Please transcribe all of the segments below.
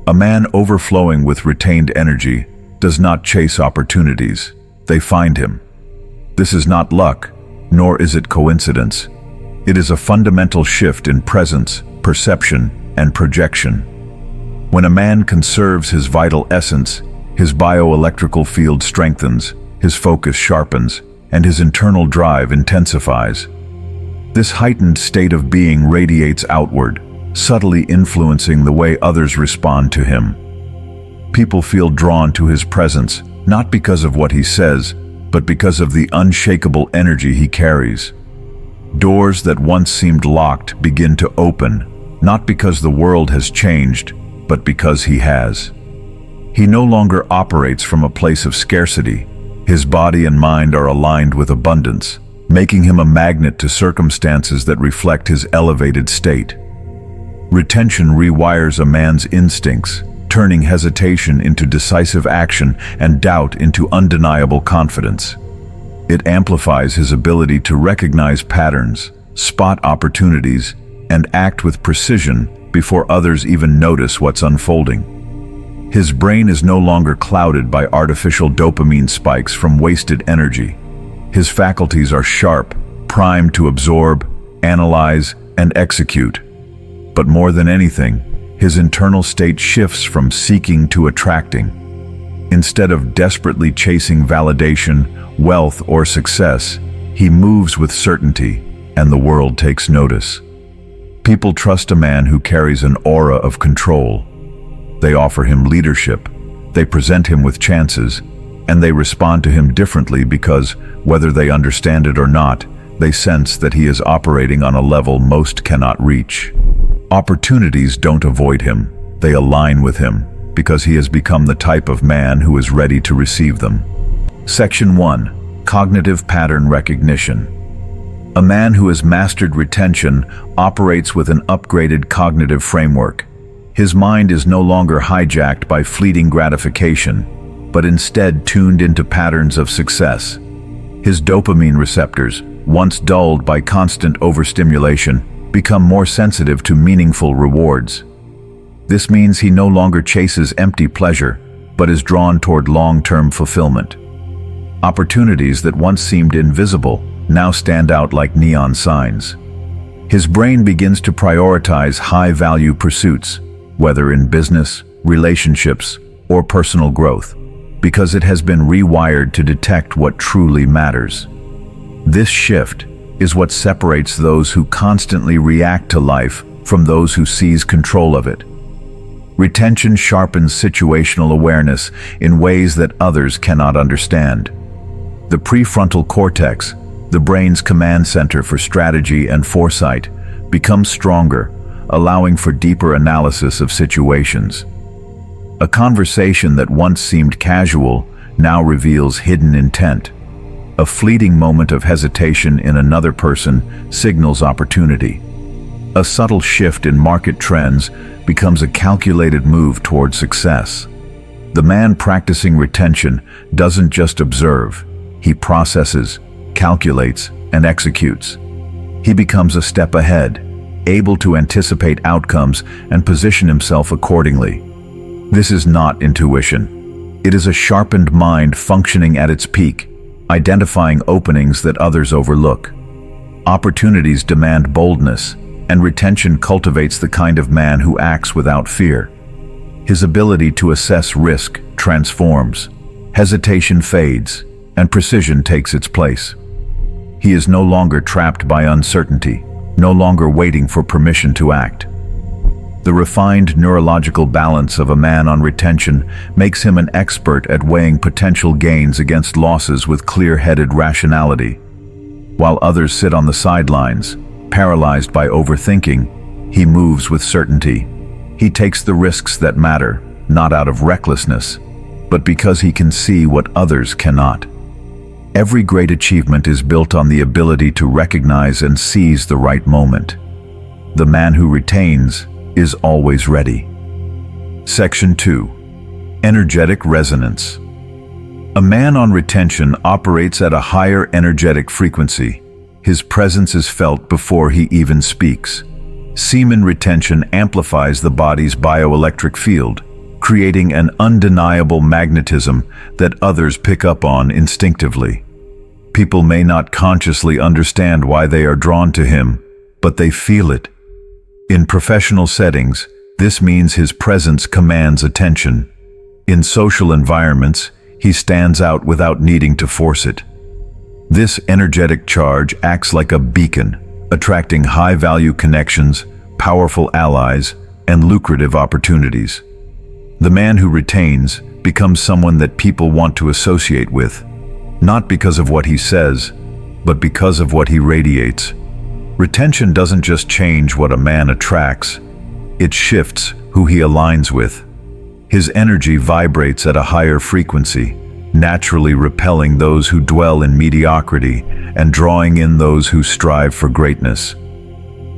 A man overflowing with retained energy does not chase opportunities, they find him. This is not luck, nor is it coincidence. It is a fundamental shift in presence, perception, and projection. When a man conserves his vital essence, his bioelectrical field strengthens, his focus sharpens, and his internal drive intensifies. This heightened state of being radiates outward, subtly influencing the way others respond to him. People feel drawn to his presence, not because of what he says, but because of the unshakable energy he carries. Doors that once seemed locked begin to open, not because the world has changed, but because he has. He no longer operates from a place of scarcity. His body and mind are aligned with abundance, making him a magnet to circumstances that reflect his elevated state. Retention rewires a man's instincts, turning hesitation into decisive action and doubt into undeniable confidence. It amplifies his ability to recognize patterns, spot opportunities, and act with precision before others even notice what's unfolding. His brain is no longer clouded by artificial dopamine spikes from wasted energy. His faculties are sharp, primed to absorb, analyze, and execute. But more than anything, his internal state shifts from seeking to attracting. Instead of desperately chasing validation, wealth, or success, he moves with certainty, and the world takes notice. People trust a man who carries an aura of control. They offer him leadership, they present him with chances, and they respond to him differently because, whether they understand it or not, they sense that he is operating on a level most cannot reach. Opportunities don't avoid him, they align with him, because he has become the type of man who is ready to receive them. Section 1. Cognitive Pattern Recognition. A man who has mastered retention operates with an upgraded cognitive framework. His mind is no longer hijacked by fleeting gratification, but instead tuned into patterns of success. His dopamine receptors, once dulled by constant overstimulation, become more sensitive to meaningful rewards. This means he no longer chases empty pleasure, but is drawn toward long-term fulfillment. Opportunities that once seemed invisible now stand out like neon signs. His brain begins to prioritize high-value pursuits, whether in business, relationships, or personal growth, because it has been rewired to detect what truly matters. This shift is what separates those who constantly react to life from those who seize control of it. Retention sharpens situational awareness in ways that others cannot understand. The prefrontal cortex, the brain's command center for strategy and foresight, becomes stronger, allowing for deeper analysis of situations. A conversation that once seemed casual now reveals hidden intent. A fleeting moment of hesitation in another person signals opportunity. A subtle shift in market trends becomes a calculated move toward success. The man practicing retention doesn't just observe, he processes, calculates, and executes. He becomes a step ahead, able to anticipate outcomes and position himself accordingly. This is not intuition. It is a sharpened mind functioning at its peak, identifying openings that others overlook. Opportunities demand boldness, and retention cultivates the kind of man who acts without fear. His ability to assess risk transforms, hesitation fades, and precision takes its place. He is no longer trapped by uncertainty, no longer waiting for permission to act. The refined neurological balance of a man on retention makes him an expert at weighing potential gains against losses with clear-headed rationality. While others sit on the sidelines, paralyzed by overthinking, he moves with certainty. He takes the risks that matter, not out of recklessness, but because he can see what others cannot. Every great achievement is built on the ability to recognize and seize the right moment. The man who retains is always ready. Section 2. Energetic Resonance. A man on retention operates at a higher energetic frequency. His presence is felt before he even speaks. Semen retention amplifies the body's bioelectric field, creating an undeniable magnetism that others pick up on instinctively. People may not consciously understand why they are drawn to him, but they feel it. In professional settings, this means his presence commands attention. In social environments, he stands out without needing to force it. This energetic charge acts like a beacon, attracting high-value connections, powerful allies, and lucrative opportunities. The man who retains becomes someone that people want to associate with, not because of what he says, but because of what he radiates. Retention doesn't just change what a man attracts, it shifts who he aligns with. His energy vibrates at a higher frequency, naturally repelling those who dwell in mediocrity and drawing in those who strive for greatness.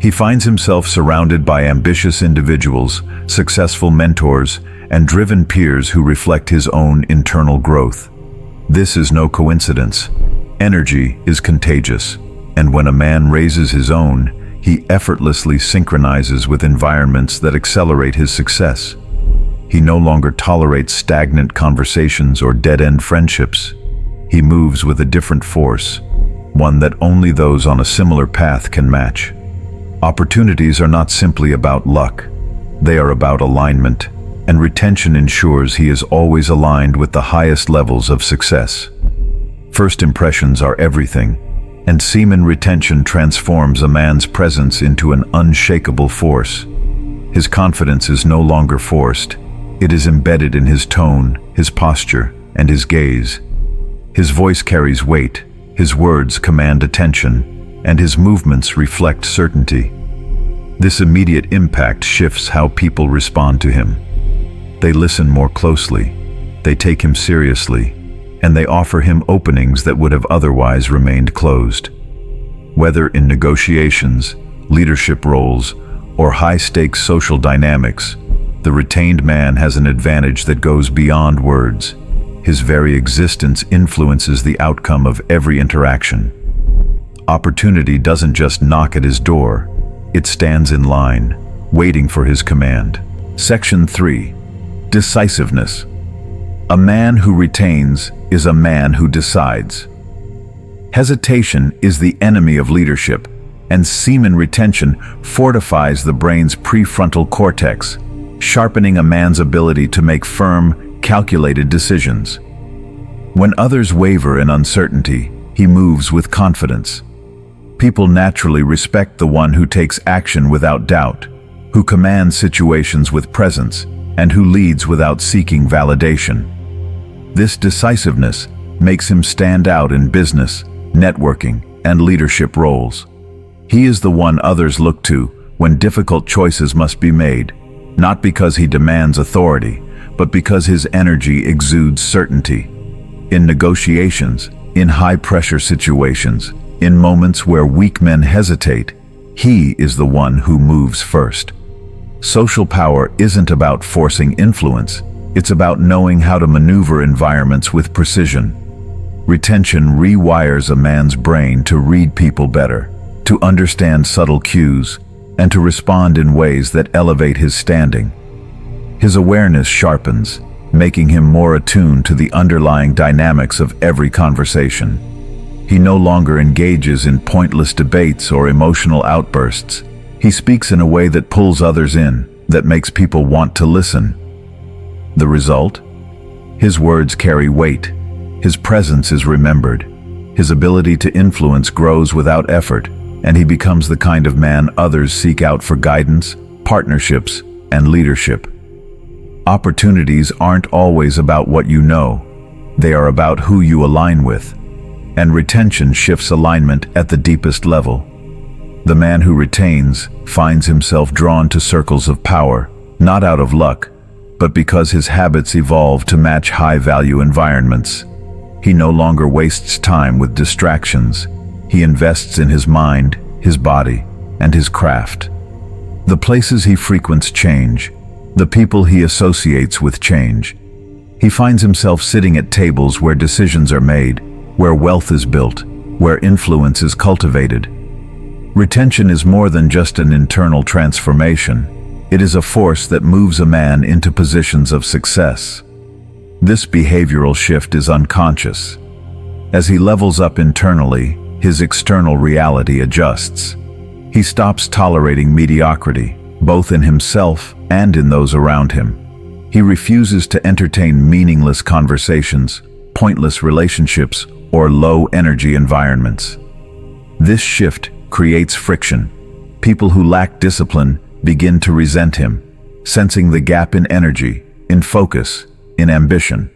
He finds himself surrounded by ambitious individuals, successful mentors, and driven peers who reflect his own internal growth. This is no coincidence. Energy is contagious, and when a man raises his own, he effortlessly synchronizes with environments that accelerate his success. He no longer tolerates stagnant conversations or dead-end friendships. He moves with a different force, one that only those on a similar path can match. Opportunities are not simply about luck. They are about alignment, and retention ensures he is always aligned with the highest levels of success. First impressions are everything, and semen retention transforms a man's presence into an unshakable force. His confidence is no longer forced. It is embedded in his tone, his posture, and his gaze. His voice carries weight, his words command attention, and his movements reflect certainty. This immediate impact shifts how people respond to him. They listen more closely, they take him seriously, and they offer him openings that would have otherwise remained closed. Whether in negotiations, leadership roles, or high-stakes social dynamics, the retained man has an advantage that goes beyond words. His very existence influences the outcome of every interaction. Opportunity doesn't just knock at his door, it stands in line, waiting for his command. Section 3. Decisiveness. A man who retains is a man who decides. Hesitation is the enemy of leadership, and semen retention fortifies the brain's prefrontal cortex, sharpening a man's ability to make firm, calculated decisions. When others waver in uncertainty, he moves with confidence. People naturally respect the one who takes action without doubt, who commands situations with presence, and who leads without seeking validation. This decisiveness makes him stand out in business, networking, and leadership roles. He is the one others look to when difficult choices must be made, not because he demands authority, but because his energy exudes certainty. In negotiations, in high-pressure situations, in moments where weak men hesitate, he is the one who moves first. Social power isn't about forcing influence, it's about knowing how to maneuver environments with precision. Retention rewires a man's brain to read people better, to understand subtle cues, and to respond in ways that elevate his standing. His awareness sharpens, making him more attuned to the underlying dynamics of every conversation. He no longer engages in pointless debates or emotional outbursts. He speaks in a way that pulls others in, that makes people want to listen. The result? His words carry weight. His presence is remembered. His ability to influence grows without effort, and he becomes the kind of man others seek out for guidance, partnerships, and leadership. Opportunities aren't always about what you know. They are about who you align with. And retention shifts alignment at the deepest level. The man who retains finds himself drawn to circles of power, not out of luck, but because his habits evolve to match high-value environments. He no longer wastes time with distractions. He invests in his mind, his body, and his craft. The places he frequents change. The people he associates with change. He finds himself sitting at tables where decisions are made, where wealth is built, where influence is cultivated. Retention is more than just an internal transformation. It is a force that moves a man into positions of success. This behavioral shift is unconscious. As he levels up internally, his external reality adjusts. He stops tolerating mediocrity, both in himself and in those around him. He refuses to entertain meaningless conversations, pointless relationships, or low-energy environments. This shift creates friction. People who lack discipline begin to resent him, sensing the gap in energy, in focus, in ambition.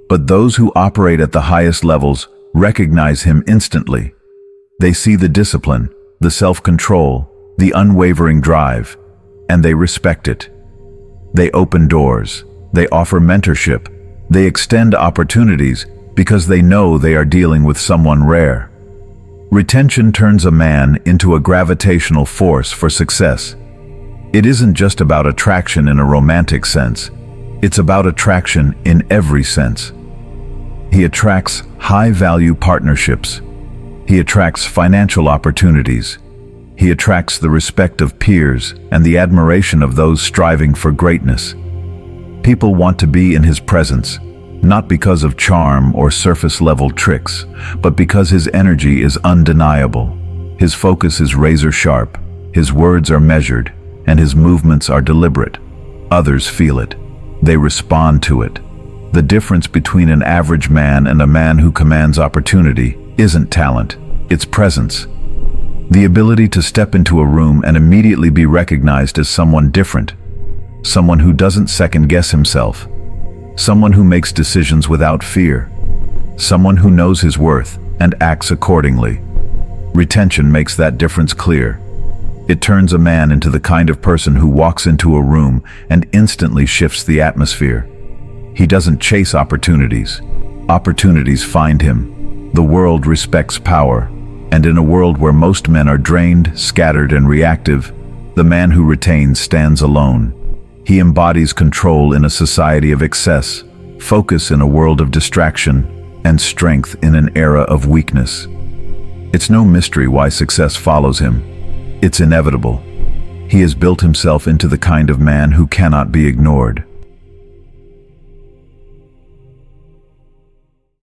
But those who operate at the highest levels recognize him instantly. They see the discipline, the self-control, the unwavering drive, and they respect it. They open doors, they offer mentorship, they extend opportunities because they know they are dealing with someone rare. Retention turns a man into a gravitational force for success. It isn't just about attraction in a romantic sense. It's about attraction in every sense. He attracts high-value partnerships. He attracts financial opportunities. He attracts the respect of peers and the admiration of those striving for greatness. People want to be in his presence, not because of charm or surface-level tricks, but because his energy is undeniable. His focus is razor-sharp, his words are measured, and his movements are deliberate. Others feel it. They respond to it. The difference between an average man and a man who commands opportunity isn't talent, it's presence. The ability to step into a room and immediately be recognized as someone different, someone who doesn't second-guess himself, someone who makes decisions without fear, someone who knows his worth and acts accordingly. Retention makes that difference clear. It turns a man into the kind of person who walks into a room and instantly shifts the atmosphere. He doesn't chase opportunities. Opportunities find him. The world respects power, and in a world where most men are drained, scattered, and reactive, the man who retains stands alone. He embodies control in a society of excess, focus in a world of distraction, and strength in an era of weakness. It's no mystery why success follows him. It's inevitable. He has built himself into the kind of man who cannot be ignored.